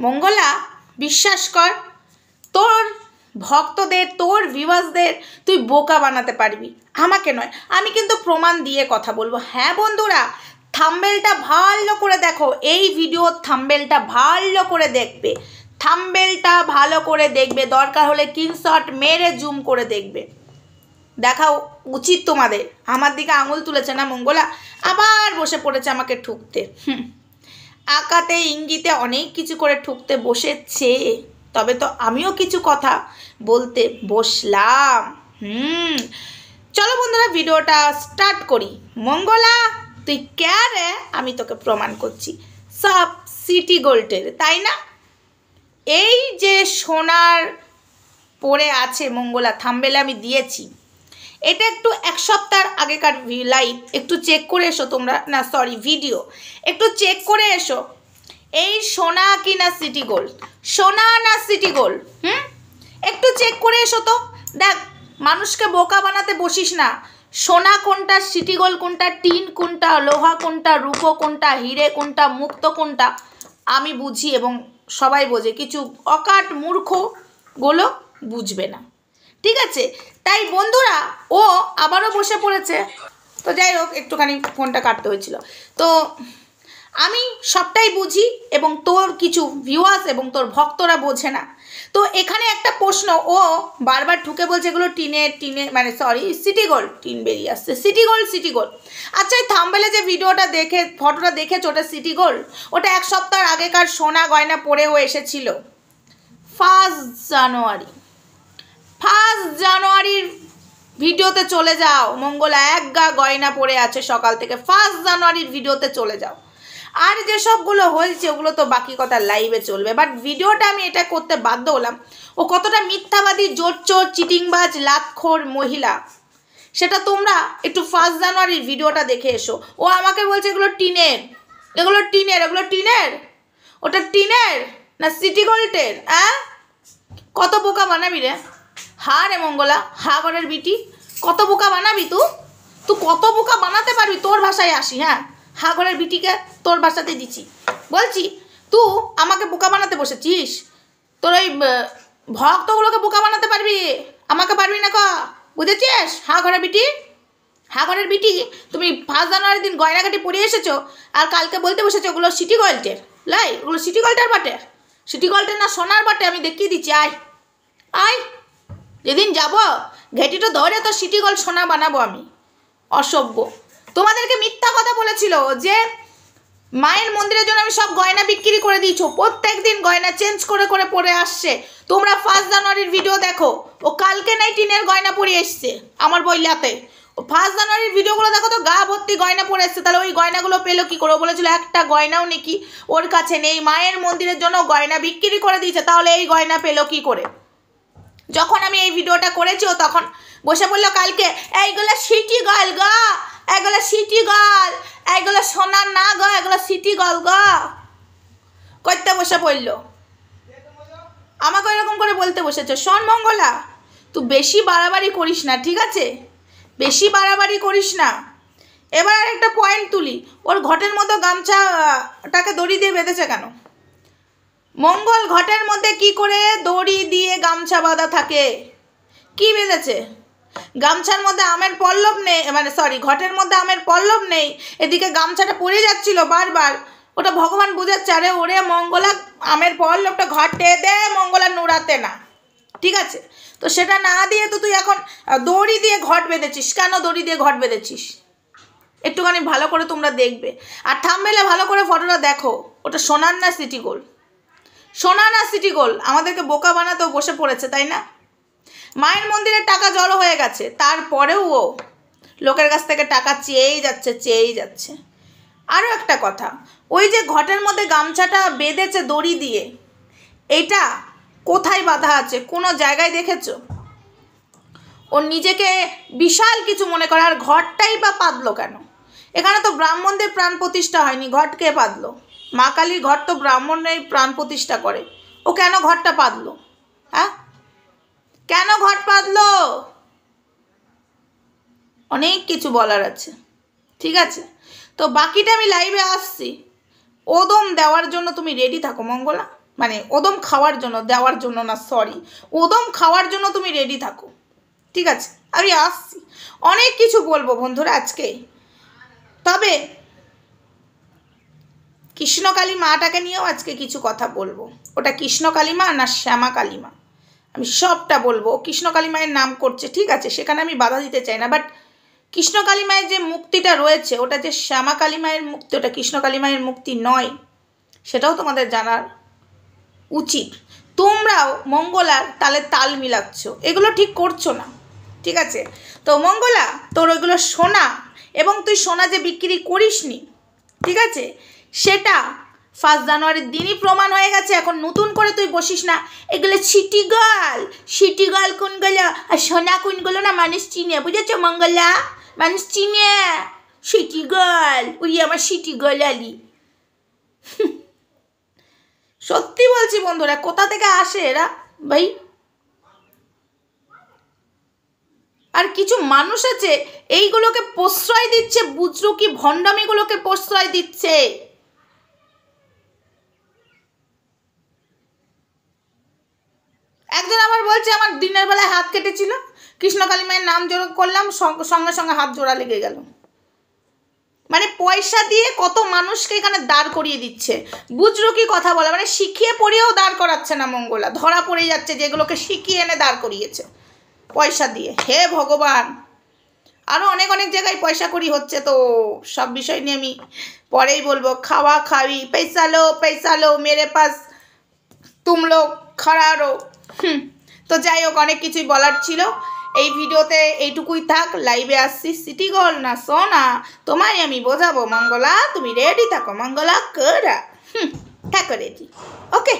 মঙ্গলা বিশ্বাস কর, তোর ভক্তদের, তোর ভিউয়ার্সদের তুই বোকা বানাতে পারবি, আমাকে নয়। আমি কিন্তু প্রমাণ দিয়ে কথা বলবো। হ্যাঁ বন্ধুরা, থাম্বনেলটা ভালো করে দেখো, এই ভিডিওর থাম্বনেলটা ভালো করে দেখবে, থাম্বনেলটা ভালো করে দেখবে, দরকার হলে স্ক্রিনশট মেরে জুম করে দেখবে। দেখা উচিত তোমাদের। আমার দিকে আঙুল তুলেছে না মঙ্গলা, আবার বসে পড়েছে আমাকে ঠুকতে। আঁকাতে ইঙ্গিতে অনেক কিছু করে ঠুকতে বসেছে, তবে তো আমিও কিছু কথা বলতে বসলাম। চলো বন্ধুরা, ভিডিওটা স্টার্ট করি। মঙ্গলা তুই কে রে? আমি তোকে প্রমাণ করছি, সব সিটি গোল্ডের, তাই না? এই যে সোনার পরে আছে মঙ্গলা, থাম্বনেলে আমি দিয়েছি, এটা একটু এক সপ্তাহ আগেকার লাইভ, একটু চেক করে এসো তোমরা, না সরি ভিডিও, একটু চেক করে এসো। এই সোনা কি না সিটি গোল্ড, সোনা না সিটি গোল্ড, একটু চেক করে এসো তো। দেখ, মানুষকে বোকা বানাতে বসিস না। সোনা কোনটা, সিটি গোল্ড কোনটা, টিন কোনটা, লোহা কোনটা, রূপো কোনটা, হিরে কোনটা, মুক্ত কোনটা, আমি বুঝি এবং সবাই বোঝে, কিছু অকাট মূর্খগুলো বুঝবে না, ঠিক আছে? তাই বন্ধুরা, ও আবারও বসে পড়েছে। তো যাই হোক, একটুখানি ফোনটা কাটতে হয়েছিল। তো আমি সবটাই বুঝি এবং তোর কিছু ভিউয়ার্স এবং তোর ভক্তরা বোঝে না। তো এখানে একটা প্রশ্ন, ও বারবার ঢুকে বলছে এগুলো টিনে মানে সরি সিটি গোল্ড, টিন বেরিয়ে আসছে, সিটি গোল্ড। আচ্ছা, এই থাম্বনেলে যে ভিডিওটা দেখে, ফটোটা দেখেছো, ওটা সিটি গোল্ড? ওটা এক সপ্তাহ আগেকার সোনা গয়না পরেও এসেছিল 1 জানুয়ারির ভিডিওতে চলে যাও মঙ্গলা, এক গা গয়না পরে আছে সকাল থেকে, 1 জানুয়ারির ভিডিওতে চলে যাও। আর যেসবগুলো হয়েছে ওগুলো তো বাকি কথা লাইভে চলবে, বাট ভিডিওটা আমি এটা করতে বাধ্য হলাম। ও কতটা মিথ্যাবাদী, জোচ্চোর, চিটিংবাজ, লাতখোর মহিলা, সেটা তোমরা একটু 1 জানুয়ারির ভিডিওটা দেখে এসো। ও আমাকে বলছে এগুলো টিনের, ওটা টিনের না সিটি গোল্ডের? কত বোকা বানাবি রে? হা রে মঙ্গলা, হা ঘরের বিটি, কত বোকা বানাবি তুই কত বোকা বানাতে পারবি? তোর ভাষায় আসি, হ্যাঁ, হা ঘরের বিটিকে তোর ভাষাতে দিচ্ছি, বলছি তুই আমাকে বোকা বানাতে বসেছিস। তোর ওই ভক্তগুলোকে বোকা বানাতে পারবি, আমাকে পারবি না, বুঝেছিস? হা ঘরের বিটি, তুমি 1 জানুয়ারির দিন গয়নাঘাটি পরে এসেছো, আর কালকে বলতে বসেছো ওগুলো সিটি গোল্ডের। লাই, ওগুলো সিটি গোল্ডের বাটে, সিটি গোল্ডের না সোনার বাটে, আমি দেখিয়ে দিচ্ছি। আয় যেদিন যাব ঘেটিটা ধরে তো সিটি গোল্ড সোনা বানাবো আমি। অসভ্য, তোমাদেরকে মিথ্যা কথা বলেছিল যে মায়ের মন্দিরের জন্য আমি সব গয়না বিক্রি করে দিয়েছো, প্রত্যেক দিন গয়না চেঞ্জ করে করে পরে আসছে। তোমরা 1 জানুয়ারির ভিডিও দেখো, ও কালকে নাই টিনের গয়না পরে এসছে আমার বইলাতে। 1 জানুয়ারির ভিডিওগুলো দেখো তো, গা ভর্তি গয়না পরে এসছে। তাহলে ওই গয়নাগুলো পেলো কি করে? বলেছিল একটা গয়নাও নাকি ওর কাছে নেই, মায়ের মন্দিরের জন্য গয়না বিক্রি করে দিয়েছে, তাহলে এই গয়না পেলো কি করে? যখন আমি এই ভিডিওটা করেছি ও তখন বসে বললো কালকে এইগুলো সিটি গোল্ড গো, এগুলো সিটি গোল্ড, এগুলো সোনার না গো, এগুলো সিটি গোল্ড গো করতে বসে পড়লো, আমাকে এরকম করে বলতে বসেছে। শোন মঙ্গলা, তুই বেশি বাড়াবাড়ি করিস না, ঠিক আছে? বেশি বাড়াবাড়ি করিস না। এবার আরেকটা পয়েন্ট তুলি, ওর ঘটের মতো গামছাটাকে দড়ি দিয়ে বেঁধেছে কেন? মঙ্গল, ঘটের মধ্যে কি করে দড়ি দিয়ে গামছা বাঁধা থাকে? কি বেঁধেছে? গামছার মধ্যে আমের পল্লব নেই, মানে সরি ঘটের মধ্যে আমের পল্লব নেই, এদিকে গামছাটা পড়ে যাচ্ছিল বারবার, ওটা ভগবান বুঝাচ্ছে আরে ওরে মঙ্গলা, আমের পল্লবটা ঘটে দে, মঙ্গলা নুড়াতে না, ঠিক আছে? তো সেটা না দিয়ে তো তুই এখন দড়ি দিয়ে ঘট বেঁধেছিস। কেন দড়ি দিয়ে ঘট বেঁধেছিস? একটুখানি ভালো করে তোমরা দেখবে, আর থাম্বনেলে ভালো করে ফটোটা দেখো, ওটা সোনার না সিটি গোল্ড? সোনা না সিটি গোল্ড? আমাদেরকে বোকা বানাতেও বসে পড়েছে, তাই না? মায়ের মন্দিরের টাকা জড়ো হয়ে গেছে, তারপরেও ও লোকের কাছ থেকে টাকা চেয়েই যাচ্ছে। আরও একটা কথা, ওই যে ঘটের মধ্যে গামছাটা বেঁধেছে দড়ি দিয়ে, এটা কোথায় বাঁধা আছে? কোনো জায়গায় দেখেছো? ও নিজেকে বিশাল কিছু মনে করে, আর ঘরটাই বা পাতলো কেন? এখানে তো ব্রাহ্মণদের প্রাণ প্রতিষ্ঠা হয়নি, ঘট কে পাতলো? মা কালীর ঘর তো ব্রাহ্মণরাই প্রাণ প্রতিষ্ঠা করে, ও কেন ঘরটা পাতলো? হ্যাঁ, কেন ঘট পাতলো? অনেক কিছু বলার আছে, ঠিক আছে? তো বাকিটা আমি লাইভে আসছি, ওদম দেওয়ার জন্য তুমি রেডি থাকো মঙ্গলা। মানে ওদম খাওয়ার জন্য, দেওয়ার জন্য না, সরি, ওদম খাওয়ার জন্য তুমি রেডি থাকো, ঠিক আছে? আমি আসছি, অনেক কিছু বলবো বন্ধুরা আজকে। তবে কৃষ্ণকালী মাটাকে নিয়েও আজকে কিছু কথা বলবো। ওটা কৃষ্ণকালী মা না শ্যামা কালী মা, আমি সবটা বলবো। কৃষ্ণকালী মায়ের নাম করছে, ঠিক আছে, সেখানে আমি বাধা দিতে চাই না, বাট কৃষ্ণকালী মায়ের যে মুক্তিটা রয়েছে ওটা যে শ্যামা কালী মায়ের মুক্তি, ওটা কৃষ্ণকালী মায়ের মুক্তি নয়, সেটাও তোমাদের জানার উচিত। তোমরাও মঙ্গলার তালে তাল মিলাচ্ছ, এগুলো ঠিক করছো না, ঠিক আছে? তো মঙ্গলা, তোর ওইগুলো সোনা, এবং তুই সোনা যে বিক্রি করিসনি, ঠিক আছে, সেটা 1 জানুয়ারির দিনই প্রমাণ হয়ে গেছে। এখন নতুন করে তুই বসিস না, এগুলো সিটি গার্ল কোনগুলো আর সোনা কোনগুলো না মানুষ চিনে, বুঝেছো মঙ্গলা? মানুষ চিনে সিটি গার্ল, ওই আমার সিটি গার্ল আলি। সত্যি বলছি বন্ধুরা, কোথা থেকে আসে এরা ভাই? আর কিছু মানুষ আছে এইগুলোকে প্রশ্রয় দিচ্ছে, বুজরুকি ভণ্ডামিগুলোকে প্রশ্রয় দিচ্ছে। একজন আবার বলছে আমার দিনের বেলায় হাত কেটেছিল, কৃষ্ণকালী মায়ের নাম জোর করলাম, সঙ্গে সঙ্গে হাত জোড়া লেগে গেল। মানে পয়সা দিয়ে কত মানুষকে এখানে দাঁড় করিয়ে দিচ্ছে, বুজরুকি কথা বলে, মানে শিখিয়ে পড়িয়েও দাঁড় করাচ্ছে না মঙ্গলা, ধরা পড়ে যাচ্ছে যেগুলোকে শিখিয়ে এনে দাঁড় করিয়েছে পয়সা দিয়ে। হে ভগবান, আরও অনেক অনেক জায়গায় পয়সা করি হচ্ছে, তো সব বিষয় নিয়ে আমি পরেই বলবো। খাওয়া খাওয়ি, পয়সা লো মেরে পাস, তুম লোগ খাড়া রো। তো যাই হোক, অনেক কিছুই বলার ছিল। এই ভিডিওতে এইটুকুই থাক। লাইভে আসছি, সিটি গোল না সোনা তোমায় আমি বোঝাবো। মঙ্গলা তুমি রেডি থাকো, মঙ্গলা করা থাকো রেডি, ওকে।